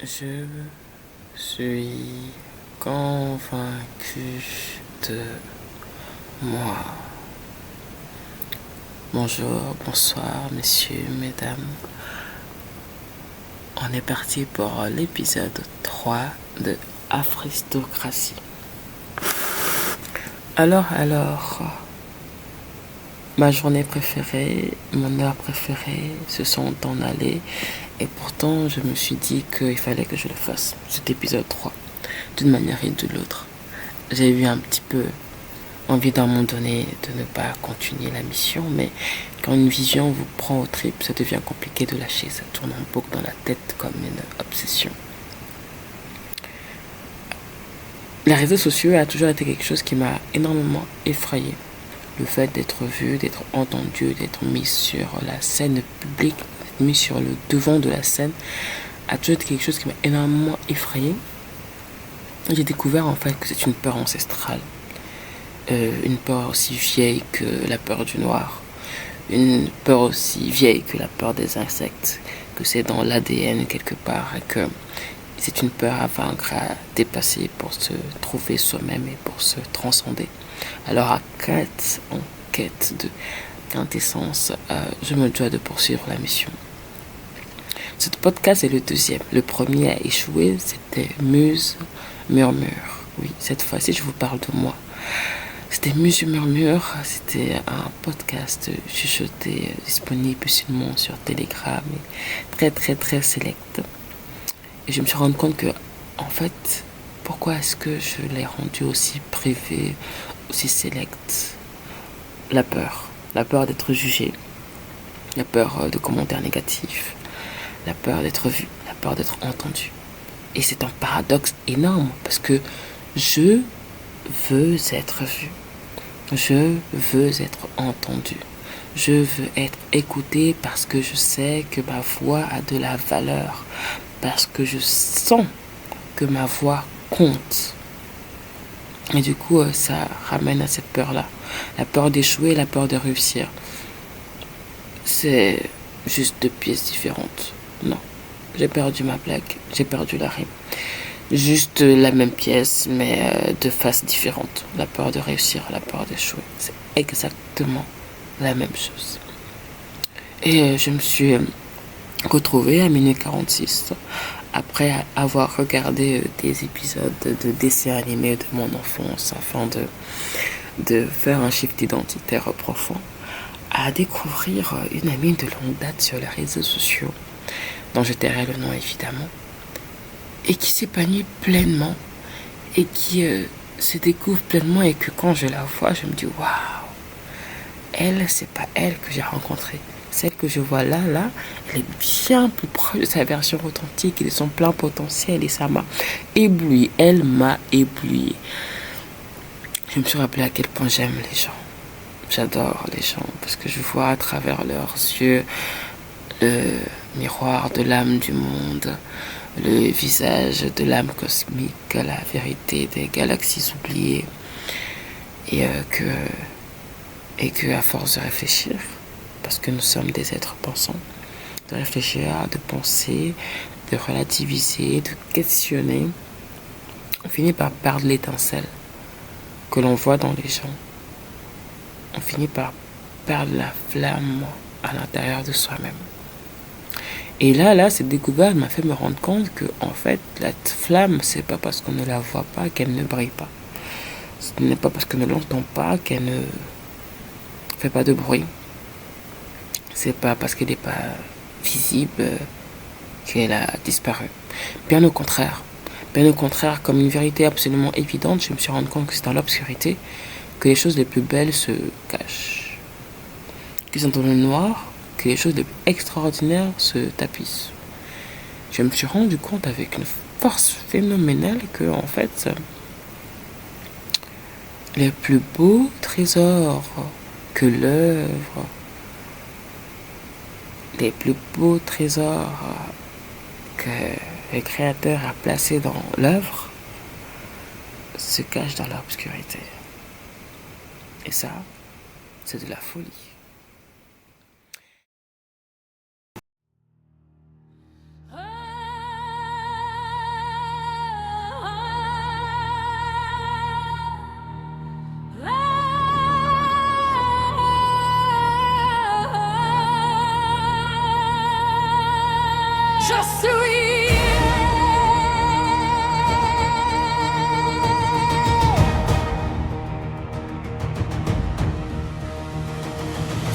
Je suis convaincu de moi. Bonjour, bonsoir, messieurs, mesdames. On est parti pour l'épisode 3 de Afristocratie. Alors, ma journée préférée, mon heure préférée se sont en allées et pourtant je me suis dit qu'il fallait que je le fasse, cet épisode 3, d'une manière et de l'autre. J'ai eu un petit peu envie d'un moment donné de ne pas continuer la mission, mais quand une vision vous prend aux tripes, ça devient compliqué de lâcher, ça tourne en boucle dans la tête comme une obsession. Les réseaux sociaux a toujours été quelque chose qui m'a énormément effrayé. Le fait d'être vu, d'être entendu, d'être mis sur la scène publique, mis sur le devant de la scène, a toujours été quelque chose qui m'a énormément effrayé. J'ai découvert en fait que c'est une peur ancestrale. Une peur aussi vieille que la peur du noir. Une peur aussi vieille que la peur des insectes. Que c'est dans l'ADN quelque part et que c'est une peur à vaincre, à dépasser pour se trouver soi-même et pour se transcender. Alors en quête de quintessence, je me dois de poursuivre la mission. Ce podcast est le deuxième. Le premier a échoué, c'était Muse Murmure. Oui, cette fois-ci, je vous parle de moi. C'était Muse Murmure, c'était un podcast chuchoté disponible seulement sur Telegram, et très sélect. Et je me suis rendu compte que, en fait, pourquoi est-ce que je l'ai rendu aussi privé, aussi select? La peur d'être jugé, la peur de commentaires négatifs, la peur d'être vu, la peur d'être entendu. Et c'est un paradoxe énorme parce que je veux être vu, je veux être entendu, je veux être écouté parce que je sais que ma voix a de la valeur, parce que je sens que ma voix compte. Et du coup, ça ramène à cette peur-là. La peur d'échouer, la peur de réussir. C'est juste deux pièces différentes. Non, j'ai perdu ma blague, j'ai perdu la rime. Juste la même pièce, mais de faces différentes. La peur de réussir, la peur d'échouer. C'est exactement la même chose. Et je me suis retrouvée à minuit 46 après avoir regardé des épisodes de dessins animés de mon enfance afin de faire un shift identitaire profond, à découvrir une amie de longue date sur les réseaux sociaux, dont je tairai le nom évidemment, et qui s'épanouit pleinement, et qui se découvre pleinement, et que quand je la vois, je me dis waouh, elle, c'est pas elle que j'ai rencontrée. Celle que je vois là, elle est bien plus proche de sa version authentique et de son plein potentiel, et ça m'a ébloui. Elle m'a ébloui. Je me suis rappelé à quel point j'aime les gens. J'adore les gens parce que je vois à travers leurs yeux le miroir de l'âme du monde, le visage de l'âme cosmique, la vérité des galaxies oubliées. Et que à force de réfléchir, parce que nous sommes des êtres pensants, de réfléchir, de penser, de relativiser, de questionner, on finit par perdre l'étincelle que l'on voit dans les gens. On finit par perdre la flamme à l'intérieur de soi-même. Et là, cette découverte m'a fait me rendre compte que, en fait, la flamme, c'est pas parce qu'on ne la voit pas qu'elle ne brille pas. Ce n'est pas parce qu'on ne l'entend pas qu'elle ne fait pas de bruit. C'est pas parce qu'elle n'est pas visible qu'elle a disparu. Bien au contraire. Bien au contraire, comme une vérité absolument évidente, je me suis rendu compte que c'est dans l'obscurité que les choses les plus belles se cachent. Que c'est dans le noir que les choses les plus extraordinaires se tapissent. Je me suis rendu compte avec une force phénoménale que, en fait, les plus beaux trésors que l'œuvre, les plus beaux trésors que le créateur a placés dans l'œuvre se cachent dans l'obscurité. Et ça, c'est de la folie. suis.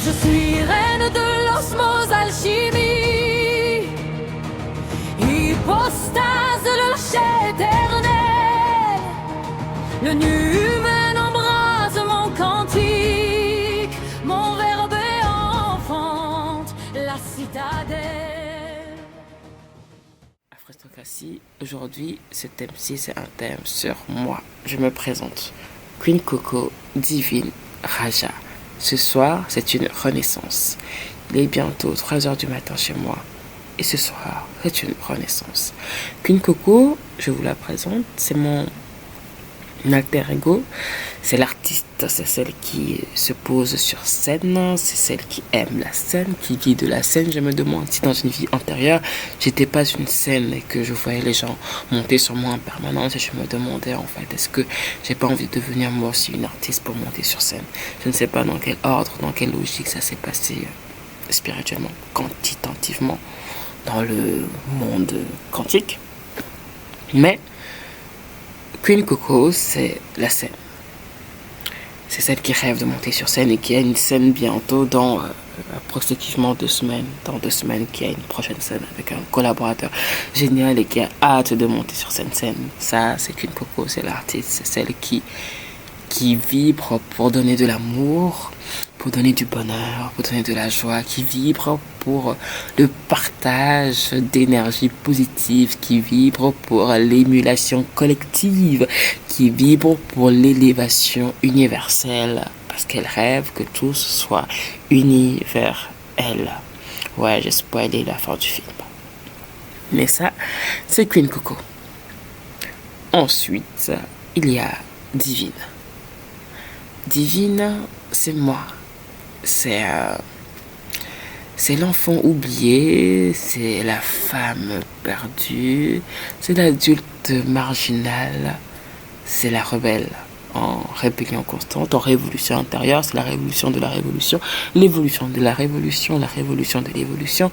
Je suis reine de l'osmose alchimie, hypostase de l'arche éternelle. Le numen embrase mon cantique, mon verbe enfante la citadelle. Afrostocratie, aujourd'hui, ce thème-ci, c'est un thème sur moi. Je me présente. Queen Coco, divine, Raja. Ce soir, c'est une renaissance. Il est bientôt 3h du matin chez moi. Et ce soir, c'est une renaissance. Queen Coco, je vous la présente, c'est mon alter ego. C'est l'artiste, c'est celle qui se pose sur scène, c'est celle qui aime la scène, qui vit de la scène. Je me demande si dans une vie antérieure, j'étais pas une scène et que je voyais les gens monter sur moi en permanence et je me demandais en fait, est-ce que j'ai pas envie de devenir moi aussi une artiste pour monter sur scène. Je ne sais pas dans quel ordre, dans quelle logique ça s'est passé spirituellement, quantitativement, dans le monde quantique. Mais Queen Coco, c'est la scène. C'est celle qui rêve de monter sur scène et qui a une scène bientôt dans approximativement 2 semaines. Dans 2 semaines, qui a une prochaine scène avec un collaborateur génial et qui a hâte de monter sur cette scène. Ça, c'est Queen Coco, c'est l'artiste, c'est celle qui vibre pour donner de l'amour, pour donner du bonheur, pour donner de la joie, qui vibre pour le partage d'énergie positive, qui vibre pour l'émulation collective, qui vibre pour l'élévation universelle, parce qu'elle rêve que tous soient unis vers elle. Ouais, j'ai spoilé la fin du film. Mais ça, c'est Queen Coco. Ensuite, il y a Divine. Divine, c'est moi. C'est l'enfant oublié, c'est la femme perdue, c'est l'adulte marginal, c'est la rebelle en rébellion constante, en révolution intérieure, c'est la révolution de la révolution, l'évolution de la révolution, la révolution de l'évolution.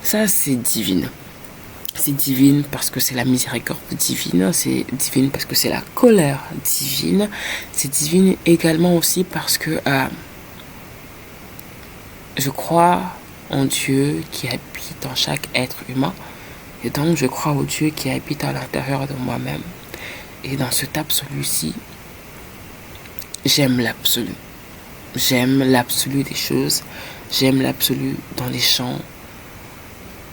Ça, c'est divine. C'est divine parce que c'est la miséricorde divine, c'est divine parce que c'est la colère divine, c'est divine également aussi parce que je crois en Dieu qui habite en chaque être humain et donc je crois au Dieu qui habite à l'intérieur de moi-même. Et dans cet absolu-ci, j'aime l'absolu. J'aime l'absolu des choses, j'aime l'absolu dans les champs.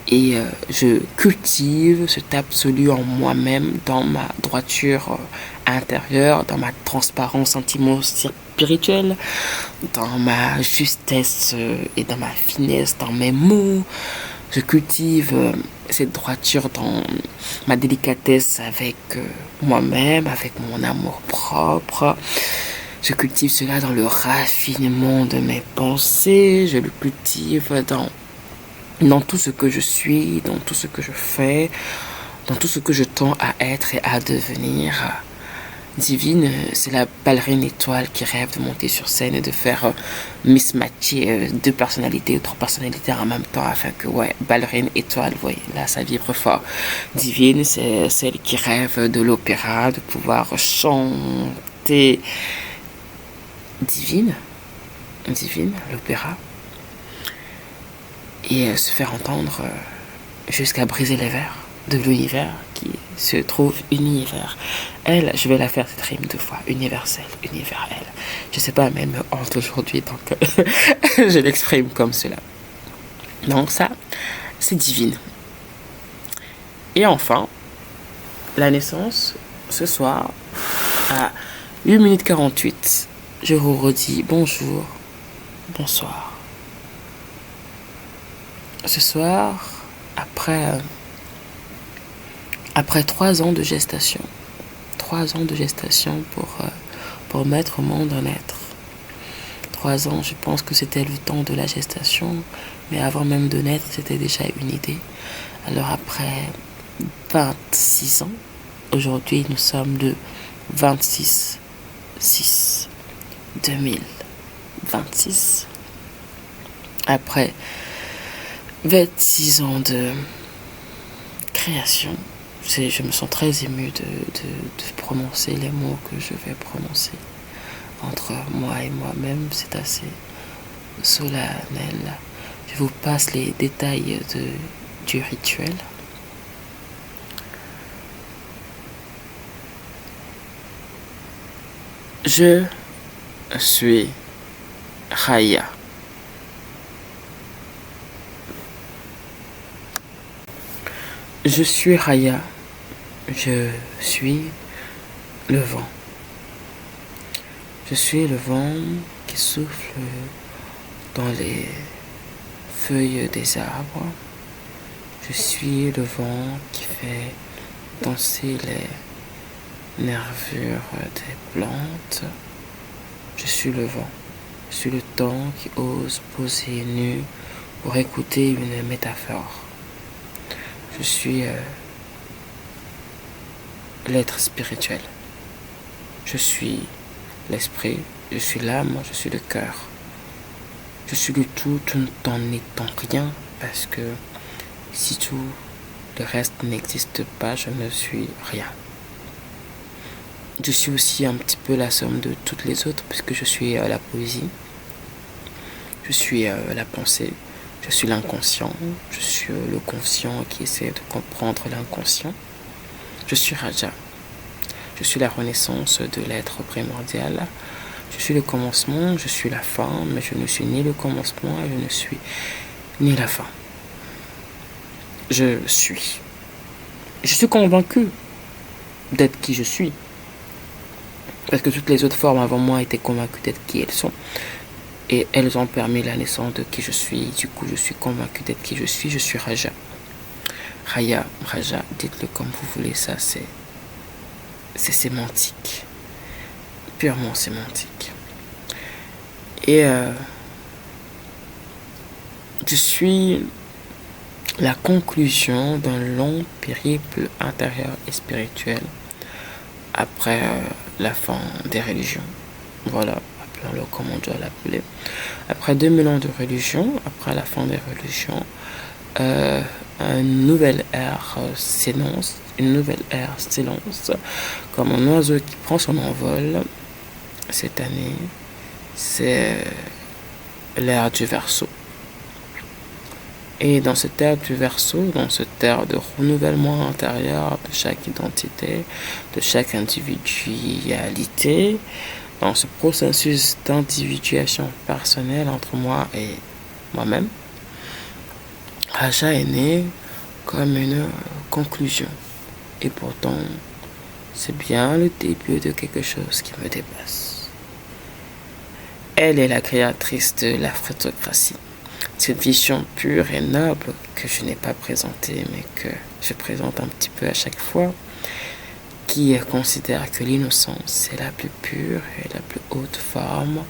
Et je cultive cet absolu en moi-même, dans ma droiture intérieure, dans ma transparence spirituelle, dans ma justesse et dans ma finesse, dans mes mots. Je cultive cette droiture dans ma délicatesse avec moi-même, avec mon amour propre. Je cultive cela dans le raffinement de mes pensées. Je le cultive dans tout ce que je suis, dans tout ce que je fais, dans tout ce que je tends à être et à devenir. Divine, c'est la ballerine étoile qui rêve de monter sur scène et de faire mismatcher 2 personnalités ou 3 personnalités en même temps afin que, ballerine étoile, voyez, là ça vibre fort. Divine, c'est celle qui rêve de l'opéra, de pouvoir chanter. Divine, l'opéra. Et se faire entendre jusqu'à briser les verres de l'univers qui se trouve univers. Elle, je vais la faire cette rime 2 fois, universelle, univers, elle. Je sais pas, mais elle me hante aujourd'hui, donc je l'exprime comme cela. Donc ça, c'est divine. Et enfin, la naissance, ce soir, à 8 minutes 48, je vous redis bonjour, bonsoir. Ce soir, après 3 ans de gestation, 3 ans de gestation pour mettre au monde un être. 3 ans, je pense que c'était le temps de la gestation, mais avant même de naître, c'était déjà une idée. Alors après 26 ans, aujourd'hui nous sommes le 26/6/2026. Après 26 ans création. Je me sens très émue de prononcer les mots que je vais prononcer. Entre moi et moi-même, c'est assez solennel. Je vous passe les détails du rituel. Je suis Raya. Je suis Raya. Je suis le vent. Je suis le vent qui souffle dans les feuilles des arbres. Je suis le vent qui fait danser les nervures des plantes. Je suis le vent. Je suis le temps qui ose poser nu pour écouter une métaphore. Je suis l'être spirituel. Je suis l'esprit, je suis l'âme, je suis le cœur. Je suis le tout en n'étant rien, parce que si tout le reste n'existe pas, je ne suis rien. Je suis aussi un petit peu la somme de toutes les autres, puisque je suis la poésie, je suis la pensée, je suis l'inconscient, je suis le conscient qui essaie de comprendre l'inconscient. Je suis Raja. Je suis la renaissance de l'être primordial. Je suis le commencement, je suis la fin, mais je ne suis ni le commencement et je ne suis ni la fin. Je suis. Je suis convaincu d'être qui je suis. Parce que toutes les autres formes avant moi étaient convaincues d'être qui elles sont. Et elles ont permis la naissance de qui je suis. Du coup, je suis convaincu d'être qui je suis. Je suis Raja. Raya, Raja, dites-le comme vous voulez, ça c'est sémantique. Purement sémantique. Et je suis la conclusion d'un long périple intérieur et spirituel après la fin des religions. Voilà, appelons-le comme on doit l'appeler. Après 2000 ans de religion, après la fin des religions, une nouvelle ère s'élance, comme un oiseau qui prend son envol. Cette année, c'est l'ère du Verseau. Et dans cette ère du Verseau, dans cette ère de renouvellement intérieur de chaque identité, de chaque individualité, dans ce processus d'individuation personnelle entre moi et moi-même, Raja est né comme une conclusion. Et pourtant, c'est bien le début de quelque chose qui me dépasse. Elle est la créatrice de la phrétocratie. Cette vision pure et noble que je n'ai pas présentée, mais que je présente un petit peu à chaque fois, qui considère que l'innocence est la plus pure et la plus haute forme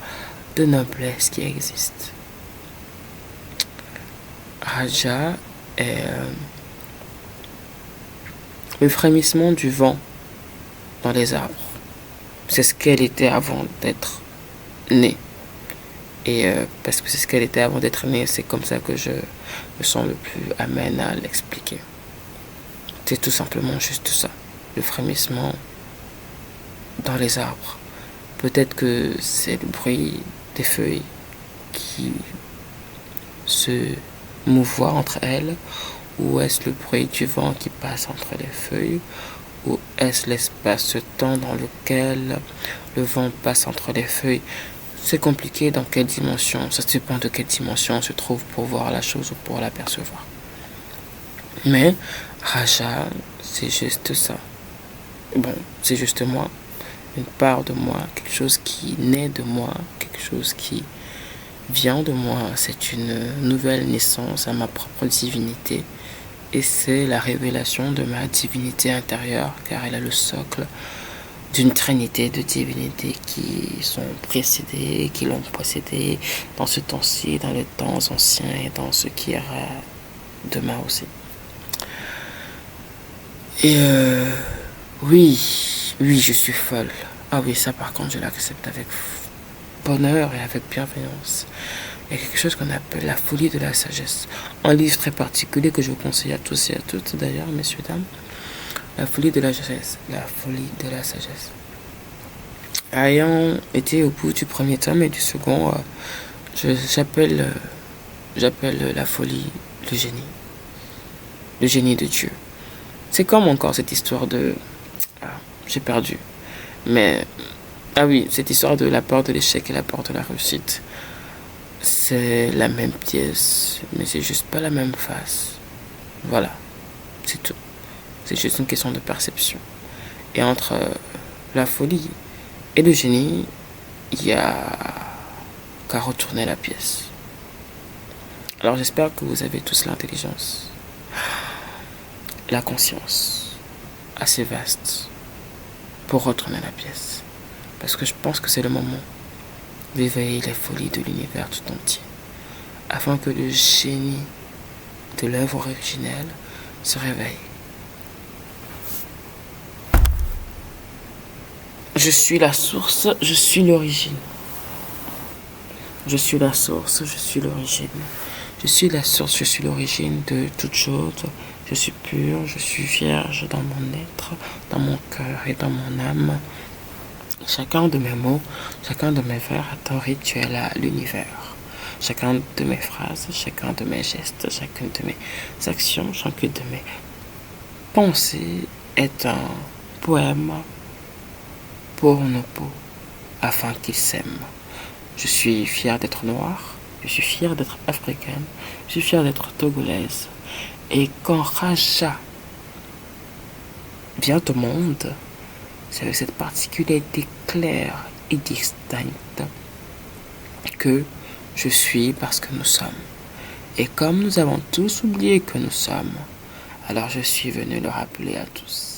de noblesse qui existe. Raja est le frémissement du vent dans les arbres. C'est ce qu'elle était avant d'être née. Et parce que c'est ce qu'elle était avant d'être née, c'est comme ça que je me sens le plus amène à l'expliquer. C'est tout simplement juste ça, le frémissement dans les arbres. Peut-être que c'est le bruit des feuilles qui se mouvoient entre elles, ou est-ce le bruit du vent qui passe entre les feuilles, ou est-ce l'espace-temps dans lequel le vent passe entre les feuilles. C'est compliqué dans quelle dimension, ça dépend de quelle dimension on se trouve pour voir la chose ou pour l'apercevoir. Mais Raja, c'est juste ça. Bon, c'est juste moi, une part de moi, quelque chose qui naît de moi, quelque chose qui vient de moi. C'est une nouvelle naissance à ma propre divinité. Et c'est la révélation de ma divinité intérieure, car elle a le socle d'une trinité de divinités qui sont précédées, qui l'ont précédé dans ce temps-ci, dans les temps anciens et dans ce qui ira demain aussi. Et oui, je suis folle. Ah oui, ça par contre je l'accepte avec bonheur et avec bienveillance. Il y a quelque chose qu'on appelle la folie de la sagesse. Un livre très particulier que je vous conseille à tous et à toutes, d'ailleurs, messieurs, dames. La folie de la sagesse. La folie de la sagesse. Ayant été au bout du premier tome et du second, j'appelle la folie le génie. Le génie de Dieu. C'est comme encore cette histoire de... Ah, j'ai perdu. Mais... Ah oui, cette histoire de la peur de l'échec et la peur de la réussite. C'est la même pièce, mais c'est juste pas la même face. Voilà, c'est tout. C'est juste une question de perception. Et entre la folie et le génie, il y a qu'à retourner la pièce. Alors j'espère que vous avez tous l'intelligence, la conscience assez vaste pour retourner la pièce. Parce que je pense que c'est le moment d'éveiller les folies de l'univers tout entier, afin que le génie de l'œuvre originelle se réveille. Je suis la source, je suis l'origine. Je suis la source, je suis l'origine. Je suis la source, je suis l'origine de toute chose. Je suis pur, je suis vierge dans mon être, dans mon cœur et dans mon âme. Chacun de mes mots, chacun de mes vers est un rituel à l'univers. Chacun de mes phrases, chacun de mes gestes, chacune de mes actions, chacune de mes pensées est un poème pour nos peaux, afin qu'ils s'aiment. Je suis fière d'être noire, je suis fière d'être africaine, je suis fière d'être togolaise. Et quand Raja vient au monde, c'est avec cette particularité claire et distincte que je suis parce que nous sommes. Et comme nous avons tous oublié que nous sommes, alors je suis venu le rappeler à tous.